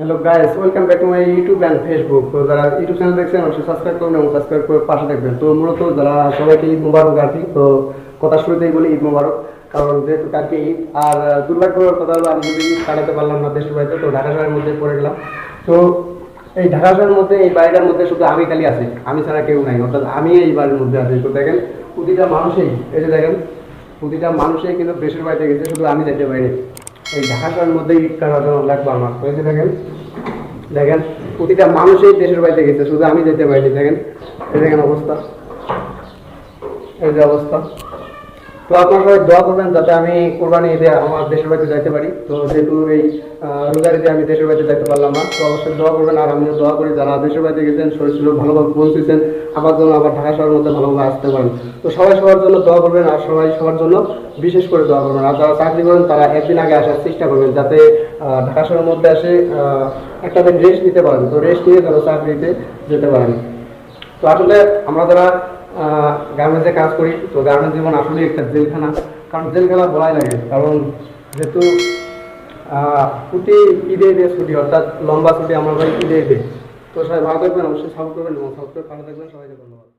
Hello guys, welcome back to my YouTube and Facebook. তো যারা YouTube channel দেখছেন অবশ্যই সাবস্ক্রাইব করবেন এবং সাবস্ক্রাইব করে পাশে থাকবেন। তো মূলত যারা সবাইকে ঈদ মুবারক আর কি। তো কথা শুরুতেই বলি ঈদ মুবারক, কারণ যেহেতু কালকে ঈদ। আর দুর্ভাগ্যের কথা হলো আমি যদি ঈদ কাটাতে পারলাম না দেশের বাড়িতে, তো ঢাকা শহরের মধ্যে পড়ে গেলাম। তো এই ঢাকা শহরের মধ্যে এই বাড়িটার মধ্যে শুধু আমি খালি আছি, আমি ছাড়া কেউ নাই, অর্থাৎ আমি এই বাড়ির মধ্যে আছি। তো দেখেন প্রতিটা মানুষই, এই যে দেখেন প্রতিটা মানুষই কিন্তু দেশের বাড়িতে গেছে, শুধু আমি যেতে পারিনি। এই ঢাকা শহরের মধ্যে ঈদ কাটানো লাগবে আমার। তো এই যে দেখেন দেখেন প্রতিটা মানুষই দেশের বাড়িতে গেছে, শুধু আমি যেতে পারিনি। দেখেন এই দেখেন অবস্থা, এই যে অবস্থা। তো আপনারা সবাই দোয়া করবেন যাতে আমি কোরবানি ঈদে আমার দেশের বাড়িতে যাইতে পারি। তো যেহেতু এই রোজার ঈদে আমি দেশের বাড়িতে যাইতে পারলাম না, তো অবশ্যই দোয়া করবেন। আর আমিও দোয়া করি যারা দেশের বাড়িতে গেছেন শরীর ছিল ভালোভাবে পৌঁছেছেন, আবার জন্য আবার ঢাকা শহরের মধ্যে ভালোভাবে আসতে পারেন। তো সবাই সবার জন্য দোয়া করবেন, আর সবাই সবার জন্য বিশেষ করে দোয়া করবেন। আর যারা চাকরি করেন তারা একদিন আগে আসার চেষ্টা করবেন, যাতে ঢাকা শহরের মধ্যে এসে একটা দিন রেস্ট নিতে পারেন। তো রেস্ট নিয়ে যারা চাকরিতে যেতে পারেন। তো আসলে আমরা যারা গার্মেন্টসে কাজ করি, তো গার্মেন্টস জীবন আসলে একটা জেলখানা। কারণ জেলখানা বলাই লাগে, কারণ যেহেতু প্রতি ঈদে ঈদে ছুটি, অর্থাৎ লম্বা ছুটি আমরা ঈদে ঈদে। তো সবাই ভালো থাকবেন, অবশ্যই সাপোর্ট করবেন এবং সাপোর্ট করে ভালো থাকবেন। সবাইকে ধন্যবাদ।